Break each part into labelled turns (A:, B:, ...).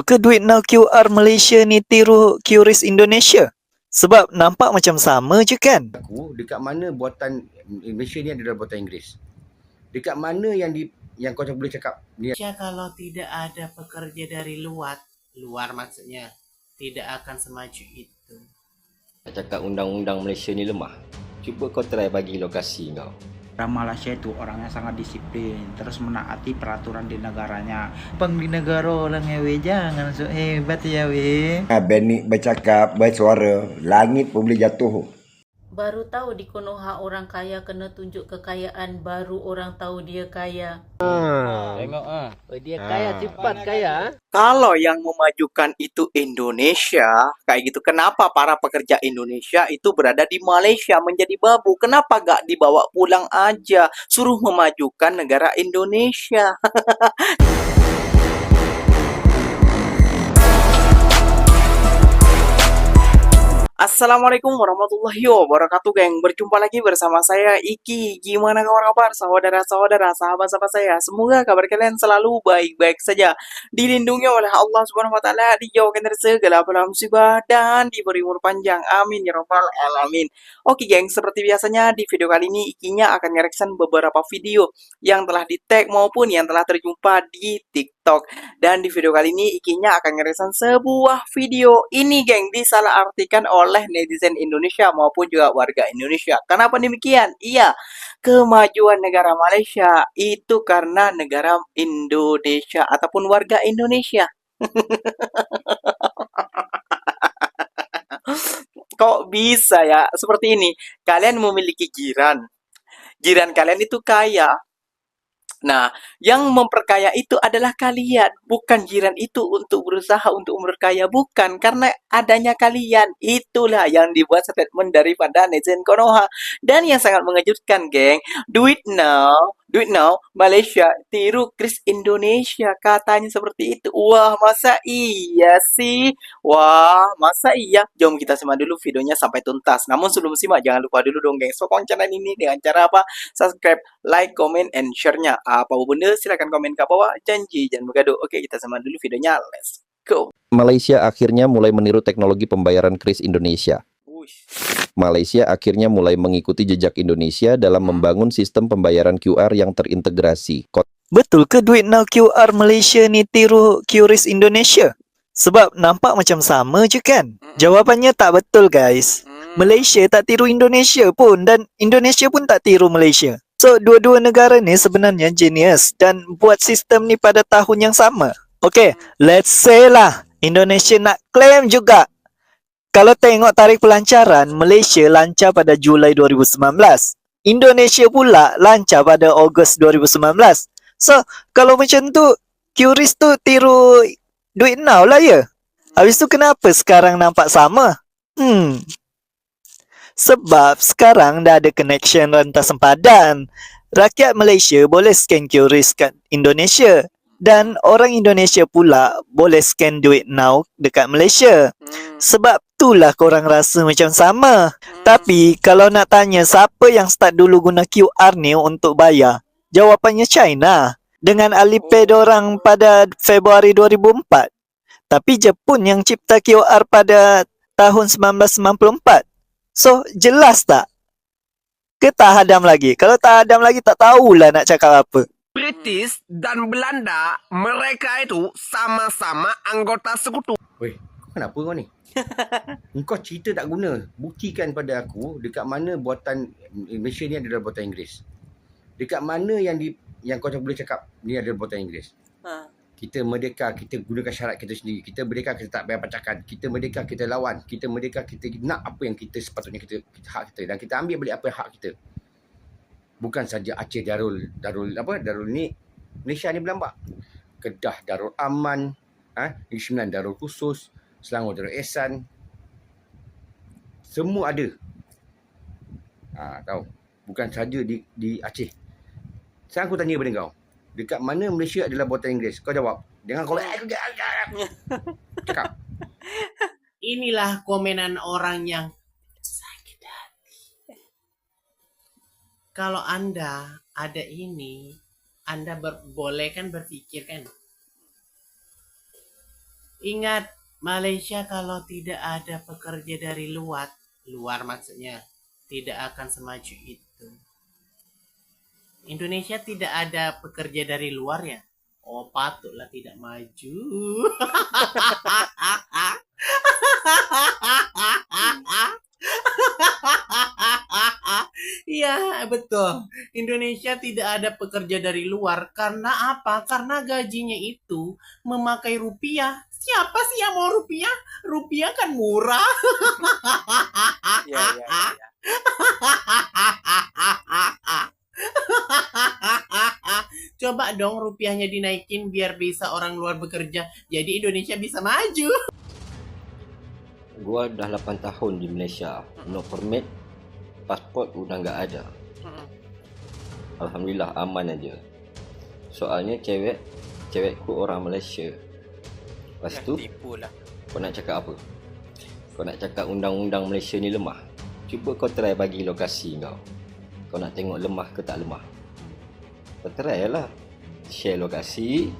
A: Ke duit now QR Malaysia ni tiru QRIS Indonesia? Sebab nampak macam sama je kan?
B: Aku dekat mana buatan Malaysia ni adalah buatan Inggeris? Dekat mana yang kau boleh cakap ni?
C: Kalau tidak ada pekerja dari luar maksudnya, tidak akan semaju itu.
D: Cakap undang-undang Malaysia ni lemah. Cuba kau try bagi lokasi kau.
E: Orang Malaysia itu orangnya sangat disiplin, terus menaati peraturan di negaranya. Bang di negara orang we jangan so hebat ya we.
F: Benik bercakap, bersuara, langit pun boleh jatuh.
G: Baru tahu di Konoha orang kaya kena tunjuk kekayaan, baru orang tahu dia kaya.
H: Tengok dia kaya, cepat kaya.
I: Kalau yang memajukan itu Indonesia, kayak gitu, kenapa para pekerja Indonesia itu berada di Malaysia menjadi babu? Kenapa gak dibawa pulang aja? Suruh memajukan negara Indonesia. Assalamualaikum warahmatullahi wabarakatuh, geng. Berjumpa lagi bersama saya, Iki. Gimana kabar saudara-saudara, sahabat-sahabat saya? Semoga kabar kalian selalu baik-baik saja, dilindungi oleh Allah Subhanahu wa taala, dijauhkan dari segala bala musibah, dan diberi umur panjang. Amin ya rabbal alamin. Oke, geng, seperti biasanya di video kali ini Ikinya akan nge-reaction beberapa video yang telah di-tag maupun yang telah terjumpa di TikTok. Dan di video kali ini Ikinya akan nge-reaction sebuah video ini, geng, disalahartikan oleh netizen Indonesia maupun juga warga Indonesia. Kenapa demikian? Iya, kemajuan negara Malaysia itu karena negara Indonesia ataupun warga Indonesia. Kok bisa ya seperti ini? Kalian memiliki jiran kalian itu kaya. Nah, yang memperkaya itu adalah kalian, bukan jiran itu untuk berusaha untuk memperkaya, bukan. Karena adanya kalian, itulah yang dibuat statement daripada netizen Konoha. Dan yang sangat mengejutkan, geng, duit now, Malaysia tiru Kris Indonesia, katanya seperti itu. Wah, masa iya sih? Wah, masa iya? Jom kita simak dulu videonya sampai tuntas. Namun sebelum simak, jangan lupa dulu dong, geng, sokong channel ini dengan cara apa? Subscribe, like, comment, and share-nya. Apa benda, silahkan komen ke bawah. Janji, jangan bergaduh. Oke, kita simak dulu videonya. Let's go.
J: Malaysia akhirnya mulai meniru teknologi pembayaran Kris Indonesia. Malaysia akhirnya mulai mengikuti jejak Indonesia dalam membangun sistem pembayaran QR yang terintegrasi.
A: Betul ke duit now QR Malaysia ni tiru QRIS Indonesia? Sebab nampak macam sama je kan? Jawapannya tak betul, guys. Malaysia tak tiru Indonesia pun, dan Indonesia pun tak tiru Malaysia. So, dua-dua negara ni sebenarnya genius dan buat sistem ni pada tahun yang sama. Okay, let's say lah, Indonesia nak claim juga. Kalau tengok tarikh pelancaran, Malaysia lancar pada Julai 2019. Indonesia pula lancar pada Ogos 2019. So, kalau macam tu, QRIS tu tiru duit now lah ya? Habis tu kenapa sekarang nampak sama? Sebab sekarang dah ada connection rantas sempadan. Rakyat Malaysia boleh scan QRIS kat Indonesia. Dan orang Indonesia pula boleh scan duit now dekat Malaysia. Sebab itulah korang rasa macam sama. Tapi kalau nak tanya siapa yang start dulu guna QR ni untuk bayar, jawapannya China. Dengan Alipay dorang pada Februari 2004. Tapi Jepun yang cipta QR pada tahun 1994. So, jelas tak? Ke tak hadam lagi? Kalau tak hadam lagi, tak tahulah nak cakap apa.
H: British dan Belanda, mereka itu sama-sama anggota sekutu.
B: Weh, kenapa kau ni? Kau cerita tak guna. Buktikan pada aku dekat mana buatan Malaysia ni adalah buatan Inggeris. Dekat mana yang kau boleh cakap ni adalah buatan Inggeris. Kita merdeka, kita gunakan syarat kita sendiri. Kita merdeka, kita tak bayar pacakan. Kita merdeka, kita lawan. Kita merdeka, kita nak apa yang kita sepatutnya kita hak kita, dan kita ambil balik apa hak kita. Bukan saja Aceh Darul ni, Malaysia ni berlambak. Kedah Darul Aman, Negeri Sembilan Darul Khusus, Selangor Darul Ehsan. Semua ada. Tahu. Bukan saja di Aceh. Sekarang aku tanya pada kau. Dekat mana Malaysia adalah buatan Inggeris? Kau jawab. Jangan kau cakap.
C: Inilah komenan orang yang sakit hati. Kalau Anda ada ini, Anda boleh kan berpikir kan, Ingat, Malaysia kalau tidak ada pekerja dari luar maksudnya, tidak akan semaju itu. Indonesia tidak ada pekerja dari luar ya? Oh, patutlah tidak maju. Iya, betul. Indonesia tidak ada pekerja dari luar. Karena apa? Karena gajinya itu memakai rupiah. Siapa sih yang mau rupiah? Rupiah kan murah.
I: Ya, ya, ya, ya.
C: Coba dong rupiahnya dinaikin biar bisa orang luar bekerja. Jadi Indonesia bisa maju.
D: Gua dah 8 tahun di Malaysia. No permit, pasport udah nggak ada. Alhamdulillah aman aja. Soalnya cewekku orang Malaysia. Lepas tu,
I: Tipu lah.
D: kau nak cakap apa? Kau nak cakap undang-undang Malaysia ni lemah? Cuba kau try bagi lokasi kau. Kau nak tengok lemah ke tak lemah? Kau try lah. Share lokasi.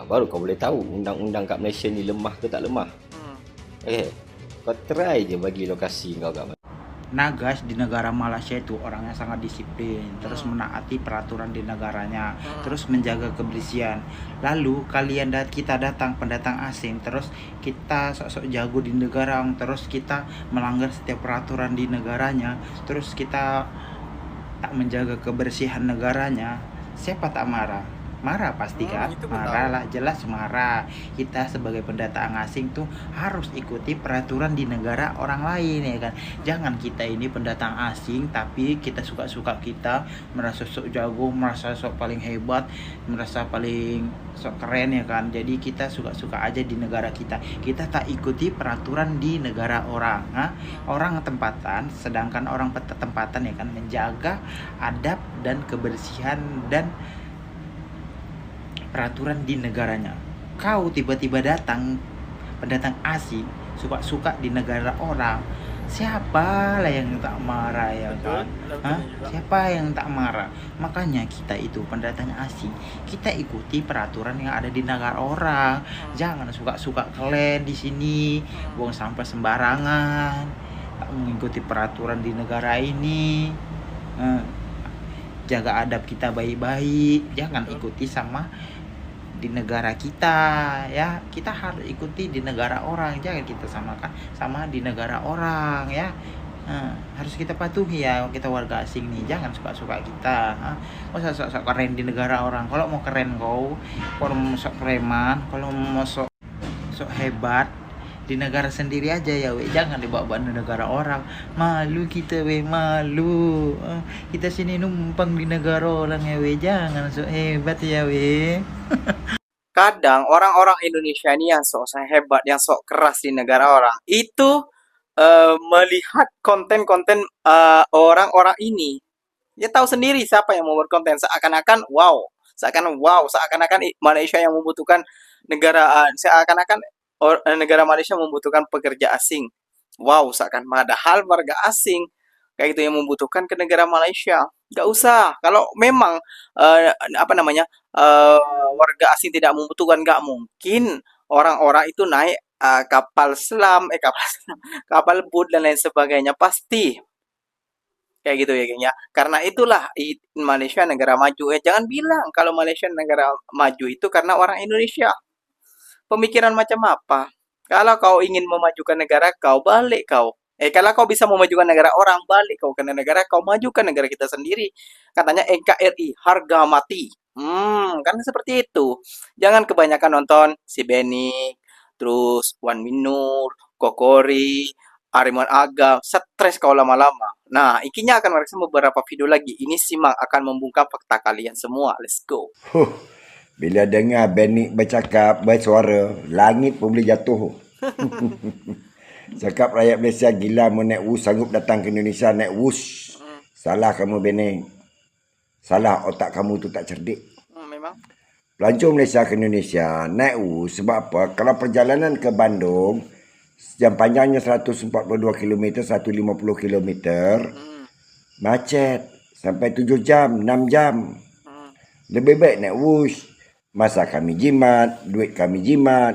D: Baru kau boleh tahu undang-undang kat Malaysia ni lemah ke tak lemah. Kau try je bagi lokasi kau kat mana.
E: Nagas di negara Malaysia itu orangnya sangat disiplin, terus menaati peraturan di negaranya, terus menjaga kebersihan. Lalu kita datang pendatang asing, terus kita sok-sok jago di negara, terus kita melanggar setiap peraturan di negaranya, terus kita tak menjaga kebersihan negaranya. Siapa tak marah? Marah pasti kan?
I: Itu pun
E: Marah
I: tahu.
E: lah, jelas marah. Kita sebagai pendatang asing tuh harus ikuti peraturan di negara orang lain ya kan. Jangan kita ini pendatang asing tapi kita suka-suka kita, merasa sok jago, merasa sok paling hebat, merasa paling sok keren ya kan. Jadi kita suka-suka aja di negara kita. Kita tak ikuti peraturan di negara orang. Orang tempatan, sedangkan orang tempatan ya kan menjaga adab dan kebersihan dan peraturan di negaranya. Kau tiba-tiba datang pendatang asing suka-suka di negara orang, siapa lah yang tak marah ya kan? Siapa yang tak marah? Makanya kita itu pendatang asing, kita ikuti peraturan yang ada di negara orang. Jangan suka-suka kalian di sini buang sampah sembarangan, tak mengikuti peraturan di negara ini. Jaga adab kita baik-baik, jangan ikuti sama di negara kita ya. Kita harus ikuti di negara orang, jangan kita samakan sama di negara orang ya. Harus kita patuhi ya, kita warga asing nih, jangan suka-suka kita. Kau sok-sok keren di negara orang. Kalau mau keren kalau mau sok preman, kalau mau sok hebat di negara sendiri aja ya we, jangan dibawa-bawa di negara orang. Malu kita we, malu. Kita sini numpang di negara orang ya we, jangan sok hebat ya we.
I: Kadang orang-orang Indonesia ini yang sok hebat, yang sok keras di negara orang, itu melihat konten-konten orang-orang ini. Dia tahu sendiri siapa yang membuat konten. Seakan-akan Malaysia yang membutuhkan seakan-akan negara Malaysia membutuhkan pekerja asing. Wow, seakan padahal warga asing kayak gitu yang membutuhkan ke negara Malaysia. Gak usah. Kalau memang warga asing tidak membutuhkan, gak mungkin orang-orang itu naik kapal boot dan lain sebagainya, pasti kayak gitu ya gengnya. Karena itulah Malaysia negara maju. Jangan bilang kalau Malaysia negara maju itu karena orang Indonesia. Pemikiran macam apa? Kalau kau ingin memajukan negara kau, balik kau. Kalau kau bisa memajukan negara orang, balik kau ke negara kau, majukan negara kita sendiri. Katanya NKRI, harga mati. Kan seperti itu. Jangan kebanyakan nonton si Benny, terus Wan Minur, Kokori, Ariman Agam, stres kau lama-lama. Nah, ikinya akan merekam beberapa video lagi. Ini simak akan membungkam fakta kalian semua. Let's go.
F: Bila dengar Benny bercakap, bersuara, langit pun boleh jatuh. Cakap rakyat Malaysia gila mau naik wus, sanggup datang ke Indonesia naik wus. Salah kamu Benny. Salah, otak kamu tu tak cerdik.
I: Memang.
F: Pelancong Malaysia ke Indonesia naik wus sebab apa? Kalau perjalanan ke Bandung, jam panjangnya 142 km, 150 km, macet. Sampai 7 jam, 6 jam. Lebih baik naik wus. Masa kami jimat, duit kami jimat.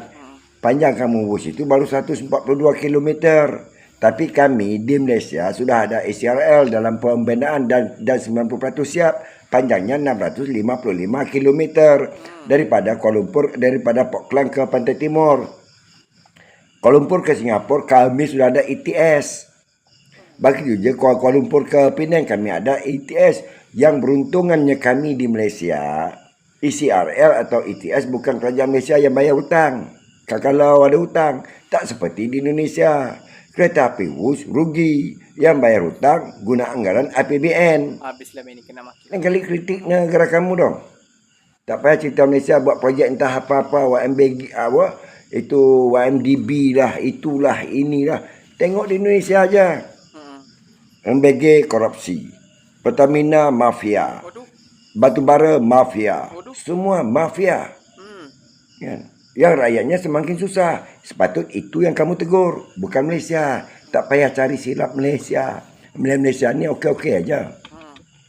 F: Panjang Kampung Bus itu baru 142 kilometer. Tapi kami di Malaysia sudah ada ACRL dalam pembinaan dan 90% siap. Panjangnya 655 kilometer daripada Kuala Lumpur, daripada Port Klang ke Pantai Timur. Kuala Lumpur ke Singapura kami sudah ada ETS. Begitu juga Kuala Lumpur ke Penang kami ada ETS. Yang beruntungannya kami di Malaysia, ECRL atau ETS bukan kerajaan Malaysia yang bayar hutang. Kalau ada hutang, tak seperti di Indonesia. Kereta api Wus rugi. Yang bayar hutang guna anggaran APBN.
I: Habislah ini kena maki.
F: Lain kali kritik negara kamu dong. Tak payah cerita Malaysia buat projek entah apa-apa, YMBG, itu YMDB lah, itulah, inilah. Tengok di Indonesia aja. MBG korupsi. Pertamina mafia. Batubara mafia. Semua mafia. Kan? Yang rakyatnya semakin susah. Sepatut itu yang kamu tegur, bukan Malaysia. Tak payah cari silap Malaysia. Malaysia ni okey-okey aja.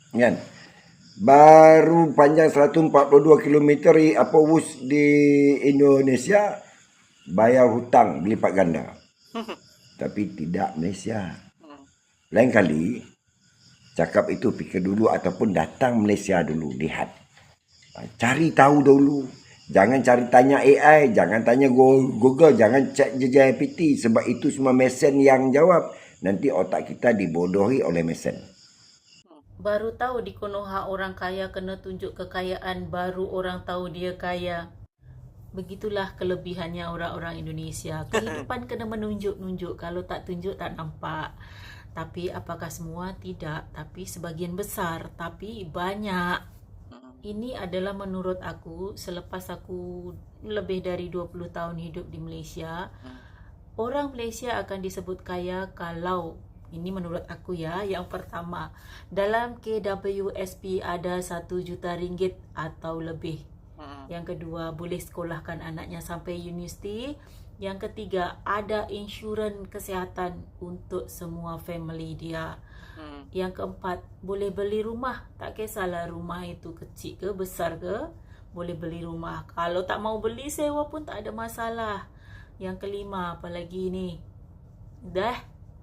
F: Kan? Baru panjang 142 km apa Wus di Indonesia bayar hutang berlipat ganda. Tapi tidak Malaysia. Lain kali cakap itu fikir dulu ataupun datang Malaysia dulu lihat. Cari tahu dulu. Jangan cari tanya AI, jangan tanya Google, jangan cek GPT sebab itu semua mesin yang jawab. Nanti otak kita dibodohi oleh mesin.
G: Baru tahu di Konoha orang kaya kena tunjuk kekayaan, baru orang tahu dia kaya. Begitulah kelebihannya orang-orang Indonesia. Kehidupan kena menunjuk-nunjuk. Kalau tak tunjuk tak nampak. Tapi apakah semua? Tidak. Tapi sebagian besar. Tapi banyak. Ini adalah menurut aku, selepas aku lebih dari 20 tahun hidup di Malaysia, orang Malaysia akan disebut kaya kalau, ini menurut aku ya, yang pertama, dalam KWSP ada 1 juta ringgit atau lebih. Yang kedua, boleh sekolahkan anaknya sampai universiti. Yang ketiga, ada insurans kesihatan untuk semua family dia. Yang keempat, boleh beli rumah. Tak kisahlah rumah itu kecil ke besar ke, boleh beli rumah. Kalau tak mau beli, sewa pun tak ada masalah. Yang kelima, apa lagi ni? Dah,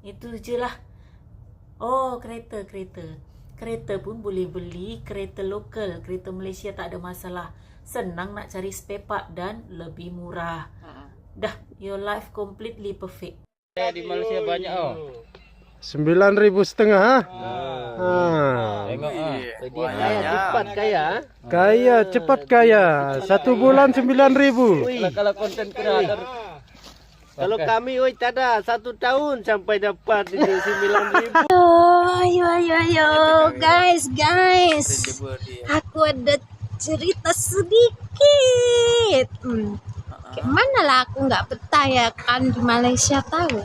G: itu je lah. Oh, kereta. Kereta pun boleh beli, kereta lokal, kereta Malaysia tak ada masalah. Senang nak cari spare part dan lebih murah. Dah, your life completely perfect.
K: Di Malaysia banyak oh.
L: 9,500
K: Tengok kaya cepat kaya.
L: Kaya cepat kaya. 1 bulan 9,000.
K: Kalau konten creator.
M: Kalau kami tak ada 1 tahun sampai dapat 9,000.
N: Ayo guys. Aku ada cerita sedikit. Mana lah aku nggak betah ya kan di Malaysia tahu.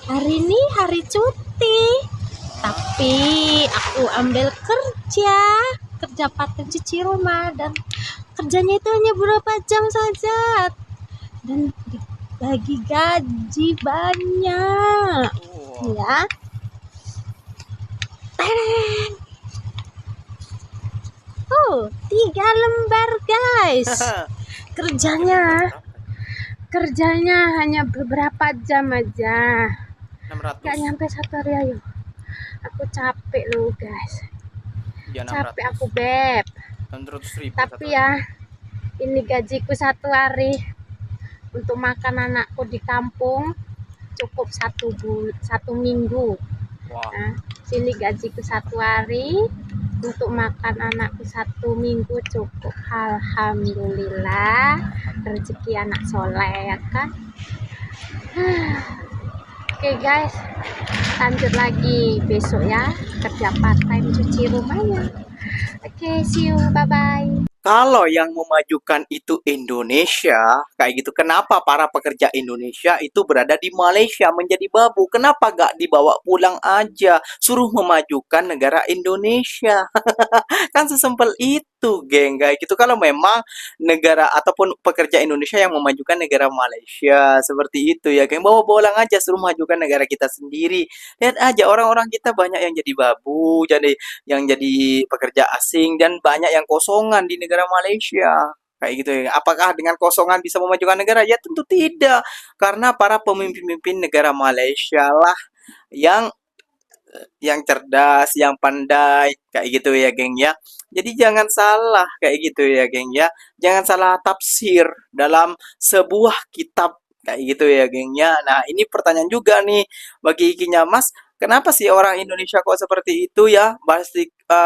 N: Hari ini hari cuti, tapi aku ambil kerja part time cuci rumah dan kerjanya itu hanya berapa jam saja dan bagi gaji banyak, ya. Oh, 3 lembar guys. Kerjanya hanya beberapa jam aja.
I: 600.
N: Gak nyampe 1 hari ayo. Aku capek loh guys. Capek aku beb.
I: 600.000.
N: Tapi ya, ini gajiku 1 hari untuk makan anakku di kampung cukup 1 minggu.
I: Wow.
N: Nah, sini gajiku 1 hari untuk makan anakku 1 minggu cukup. Alhamdulillah, rezeki anak soleh ya kan. Oke guys, lanjut lagi besok ya, kerja part time cuci rumahnya. Oke, see you, bye bye.
I: Kalau yang memajukan itu Indonesia, kayak gitu, kenapa para pekerja Indonesia itu berada di Malaysia menjadi babu? Kenapa gak dibawa pulang aja? Suruh memajukan negara Indonesia. Kan sesimpel itu, geng. Kayak gitu. Kalau memang negara ataupun pekerja Indonesia yang memajukan negara Malaysia, seperti itu ya, geng. Bawa pulang aja, suruh memajukan negara kita sendiri. Lihat aja, orang-orang kita banyak yang jadi babu, yang jadi pekerja asing, dan banyak yang kosongan di negara Malaysia. kayak gitu ya. Apakah dengan kosongan bisa memajukan negara? Ya tentu tidak, karena para pemimpin-pemimpin negara Malaysia lah yang cerdas, yang pandai, kayak gitu ya, geng ya. Jadi jangan salah kayak gitu ya, geng ya. Jangan salah tafsir dalam sebuah kitab kayak gitu ya, geng ya. Nah, ini pertanyaan juga nih bagi Ikinya Mas, kenapa sih orang Indonesia kok seperti itu ya?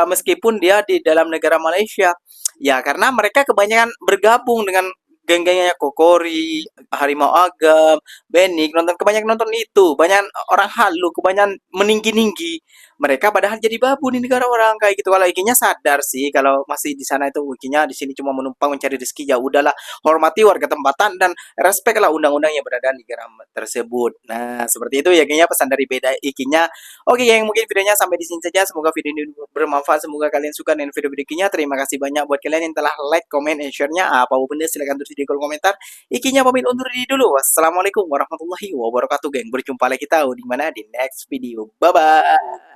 I: Meskipun dia di dalam negara Malaysia. Ya, karena mereka kebanyakan bergabung dengan geng-gengnya Kokori, Harimau Agam, Benik, kebanyakan nonton itu, banyak orang halu, kebanyakan meninggi-ninggi. Mereka padahal jadi babu di negara orang kayak gitu. Kalau Ikinya sadar sih, kalau masih di sana itu Ikinya di sini cuma menumpang mencari rezeki, ya udahlah, hormati warga tempatan dan respect lah undang-undang yang berada di negara tersebut. Nah, seperti itu ya kayaknya pesan dari beda Ikinya. Oke, yang mungkin videonya sampai di sini saja. Semoga video ini bermanfaat, semoga kalian suka dengan video-video Ikinya. Terima kasih banyak buat kalian yang telah like, comment, and share-nya. Apapun benda silahkan tulis di kolom komentar. Ikinya pamit undur diri dulu. Wassalamualaikum warahmatullahi wabarakatuh, geng. Berjumpa lagi kita di mana di next video. Bye bye.